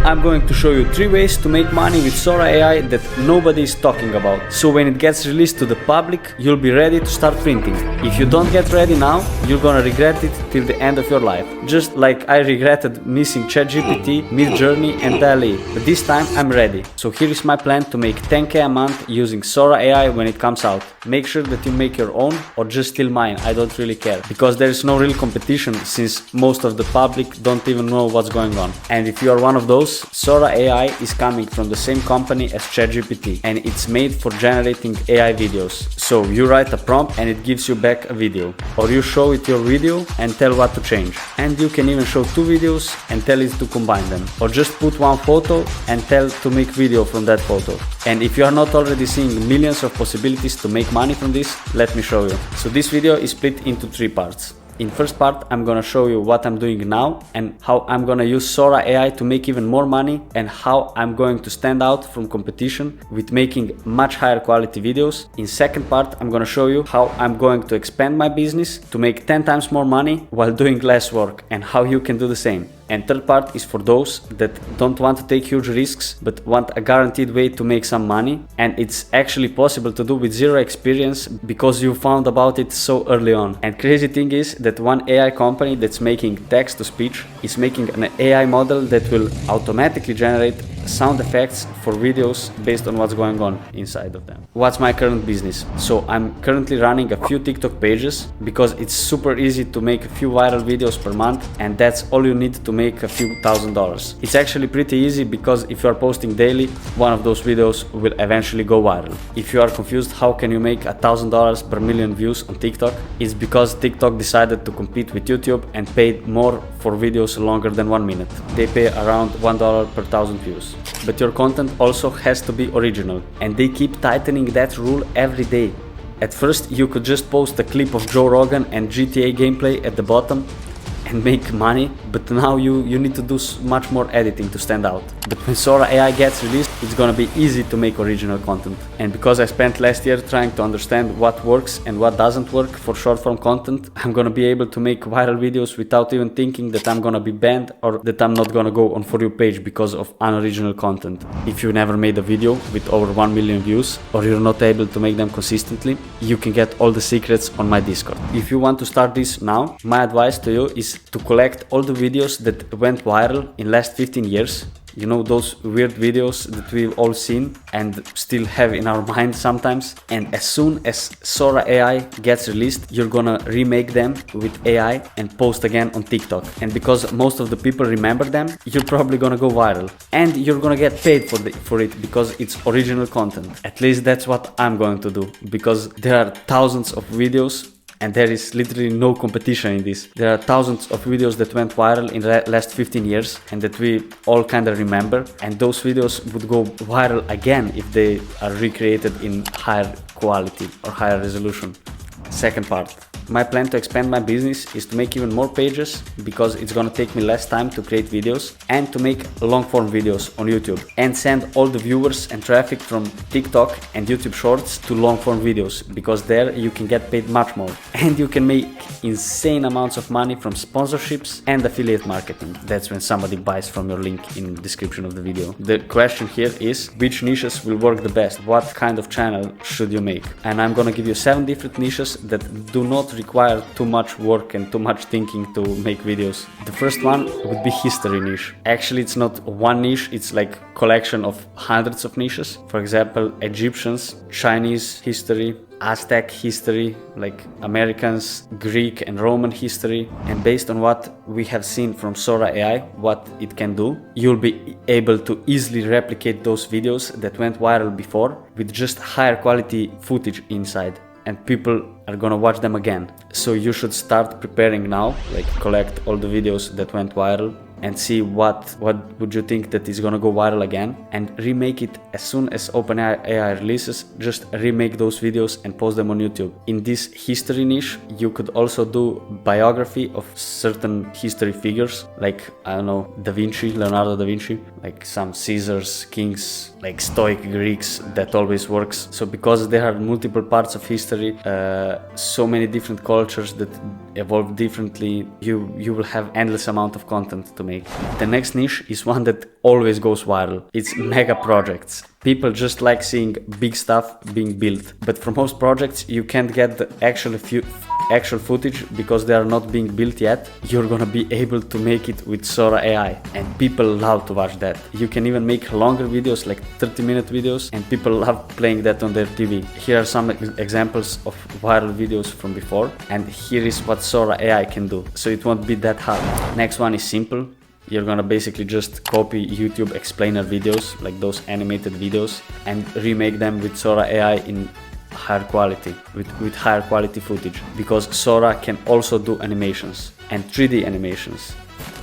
I'm going to show you 3 ways to make money with Sora AI that nobody is talking about. So when it gets released to the public, you'll be ready to start printing. If you don't get ready now, you're gonna regret it till the end of your life. Just like I regretted missing ChatGPT, Midjourney and DALL-E. But this time I'm ready. So here is my plan to make 10k a month using Sora AI when it comes out. Make sure that you make your own or just steal mine, I don't really care. Because there is no real competition since most of the public don't even know what's going on. And if you are one of those, Sora AI is coming from the same company as ChatGPT and it's made for generating AI videos. So you write a prompt and it gives you back a video. Or you show it your video and tell what to change. And you can even show 2 videos and tell it to combine them. Or just put 1 photo and tell to make video from that photo. And if you are not already seeing millions of possibilities to make money from this, let me show you. So this video is split into 3 parts. In first part, I'm gonna show you what I'm doing now and how I'm gonna use Sora AI to make even more money and how I'm going to stand out from competition with making much higher quality videos. In second part, I'm gonna show you how I'm going to expand my business to make 10 times more money while doing less work and how you can do the same. And third part is for those that don't want to take huge risks but want a guaranteed way to make some money, and it's actually possible to do with 0 experience because you found about it so early on. And crazy thing is that one AI company that's making text to speech is making an AI model that will automatically generate sound effects for videos based on what's going on inside of them. What's my current business? So I'm currently running a few TikTok pages because it's super easy to make a few viral videos per month, and that's all you need to make a few $1,000s. It's actually pretty easy because if you are posting daily, one of those videos will eventually go viral. If you are confused how can you make $1,000 per million views on TikTok, it's because TikTok decided to compete with YouTube and paid more for videos longer than 1 minute. They pay around $1 per 1,000 views. But your content also has to be original, and they keep tightening that rule every day. At first you could just post a clip of Joe Rogan and GTA gameplay at the bottom and make money, but now you need to do much more editing to stand out. But when Sora AI gets released, it's gonna be easy to make original content. And because I spent last year trying to understand what works and what doesn't work for short form content, I'm gonna be able to make viral videos without even thinking that I'm gonna be banned or that I'm not gonna go on For You page because of unoriginal content. If you never made a video with over 1 million views or you're not able to make them consistently, you can get all the secrets on my Discord. If you want to start this now, my advice to you is to collect all the videos that went viral in last 15 years. You know, those weird videos that we've all seen and still have in our mind sometimes. And as soon as Sora AI gets released, you're gonna remake them with AI and post again on TikTok. And because most of the people remember them, you're probably gonna go viral. And you're gonna get paid for it because it's original content. At least that's what I'm going to do, because there are thousands of videos and there is literally no competition in this. There are thousands of videos that went viral in the last 15 years and that we all kind of remember, and those videos would go viral again if they are recreated in higher quality or higher resolution. Second part. My plan to expand my business is to make even more pages because it's gonna take me less time to create videos and to make long form videos on YouTube and send all the viewers and traffic from TikTok and YouTube Shorts to long form videos, because there you can get paid much more and you can make insane amounts of money from sponsorships and affiliate marketing. That's when somebody buys from your link in the description of the video. The question here is, which niches will work the best? What kind of channel should you make? And I'm gonna give you 7 different niches that do not require too much work and too much thinking to make videos. The first one would be history niche. Actually, it's not one niche, it's like collection of hundreds of niches. For example, Egyptians, Chinese history, Aztec history, like Americans, Greek and Roman history. And based on what we have seen from Sora AI, what it can do, you'll be able to easily replicate those videos that went viral before with just higher quality footage inside, and people are gonna watch them again. So you should start preparing now, like collect all the videos that went viral and see what would you think that is gonna go viral again, and remake it as soon as OpenAI releases. Just remake those videos and post them on YouTube. In this history niche, you could also do biography of certain history figures, like, I don't know, Leonardo da Vinci, like some Caesars, kings, like Stoic Greeks. That always works. So because there are multiple parts of history, so many different cultures that evolve differently, you will have endless amount of content to make. The next niche is one that always goes viral. It's mega projects. People just like seeing big stuff being built. But for most projects, you can't get the actual footage because they are not being built yet. You're gonna be able to make it with Sora AI, and people love to watch that. You can even make longer videos, like 30-minute videos, and people love playing that on their TV. Here are some examples of viral videos from before, and here is what Sora AI can do, so it won't be that hard. Next one is simple. You're gonna basically just copy YouTube explainer videos, like those animated videos, and remake them with Sora AI in higher quality, with higher quality footage, because Sora can also do animations and 3D animations.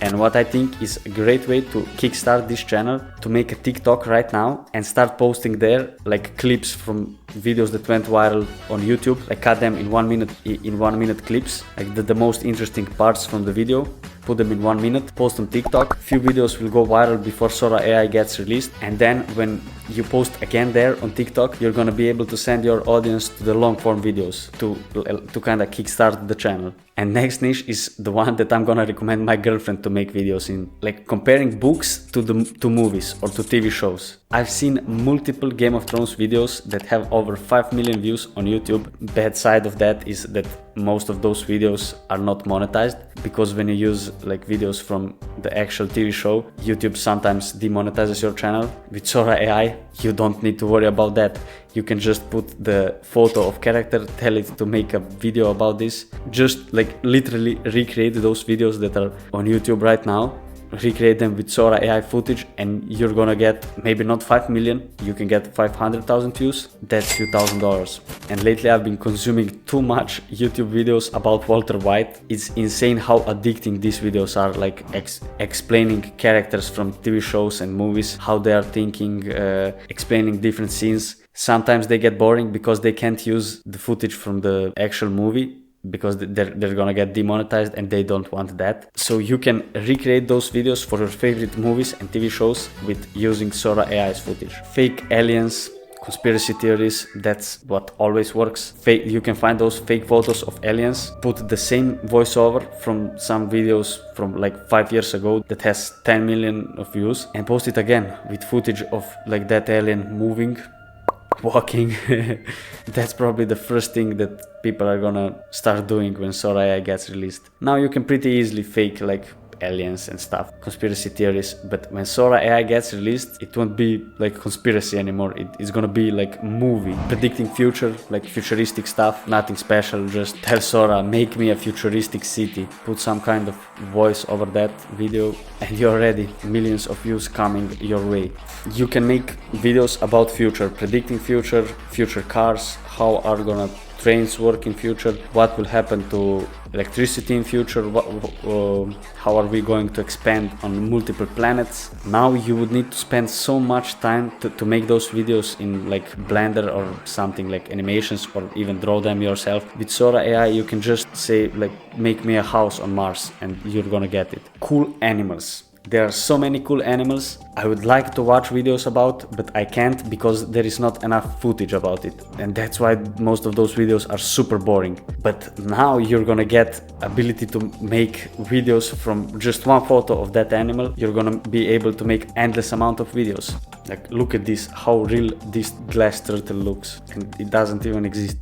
And what I think is a great way to kickstart this channel, to make a TikTok right now and start posting there like clips from videos that went viral on YouTube, like cut them in 1 minute clips, like the most interesting parts from the video, put them in 1 minute, post on TikTok. Few videos will go viral before Sora AI gets released, and then when you post again there on TikTok, you're gonna be able to send your audience to the long form videos to kind of kickstart the channel. And next niche is the one that I'm gonna recommend my girlfriend to make videos in, like comparing books to movies or to TV shows. I've seen multiple Game of Thrones videos that have over 5 million views on YouTube. Bad side of that is that most of those videos are not monetized, because when you use like videos from the actual TV show, YouTube sometimes demonetizes your channel. With Sora AI, you don't need to worry about that. You can just put the photo of character, tell it to make a video about this, just like literally recreate those videos that are on YouTube right now, recreate them with Sora AI footage, and you're gonna get maybe not 5 million, you can get 500,000 views. That's few $1,000s. And lately I've been consuming too much YouTube videos about Walter White. It's insane how addicting these videos are, like explaining characters from TV shows and movies, how they are thinking, explaining different scenes. Sometimes they get boring because they can't use the footage from the actual movie, because they're gonna get demonetized and they don't want that. So you can recreate those videos for your favorite movies and TV shows with using Sora AI's footage. Fake aliens, conspiracy theories, that's what always works. You can find those fake photos of aliens, put the same voiceover from some videos from like 5 years ago that has 10 million of views, and post it again with footage of like that alien moving, walking. That's probably the first thing that people are gonna start doing when Sora AI gets released. Now you can pretty easily fake like aliens and stuff, conspiracy theories, but when Sora AI gets released, it won't be like conspiracy anymore. It's gonna be like movie, predicting future, like futuristic stuff, nothing special. Just tell Sora, make me a futuristic city, put some kind of voice over that video, and you're ready. Millions of views coming your way. You can make videos about future, predicting future cars, how are gonna trains work in future, what will happen to electricity in future, how are we going to expand on multiple planets. Now you would need to spend so much time to make those videos in like Blender or something, like animations, or even draw them yourself. With Sora AI you can just say like, make me a house on Mars, and you're gonna get it. Cool animals. There are so many cool animals I would like to watch videos about, but I can't because there is not enough footage about it. And that's why most of those videos are super boring. But now you're gonna get ability to make videos from just one photo of that animal. You're gonna be able to make endless amount of videos. Like, look at this, how real this glass turtle looks. And it doesn't even exist.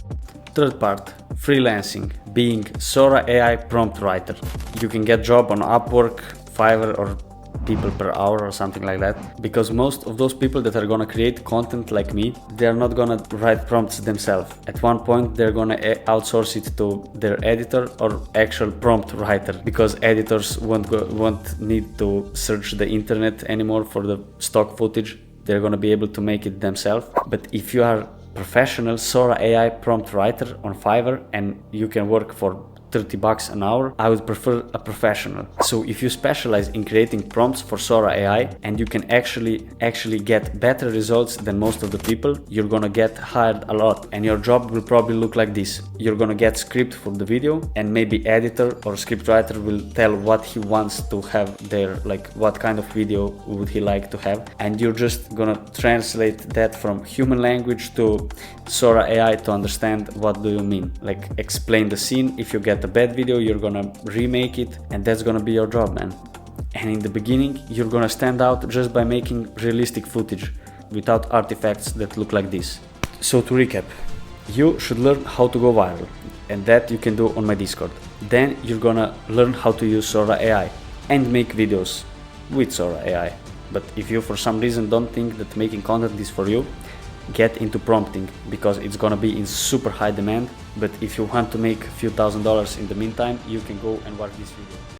Third part, freelancing, being Sora AI prompt writer. You can get job on Upwork, Fiverr, or people per hour or something like that, because most of those people that are gonna create content like me, they are not gonna write prompts themselves. At one point they're gonna outsource it to their editor or actual prompt writer, because editors won't need to search the internet anymore for the stock footage. They're gonna be able to make it themselves. But if you are professional Sora AI prompt writer on Fiverr and you can work for $30 an hour, I would prefer a professional. So if you specialize in creating prompts for Sora AI and you can actually get better results than most of the people, you're gonna get hired a lot, and your job will probably look like this. You're gonna get script for the video, and maybe editor or scriptwriter will tell what he wants to have there, like what kind of video would he like to have, and you're just gonna translate that from human language to Sora AI to understand what do you mean. Like, explain the scene. If you get a bad video, you're gonna remake it, and that's gonna be your job, man. And in the beginning, you're gonna stand out just by making realistic footage without artifacts that look like this. So to recap, you should learn how to go viral, and that you can do on my Discord. Then you're gonna learn how to use Sora AI and make videos with Sora AI. But if you for some reason don't think that making content is for you, get into prompting, because it's gonna be in super high demand. But if you want to make a few $1,000s in the meantime, you can go and watch this video.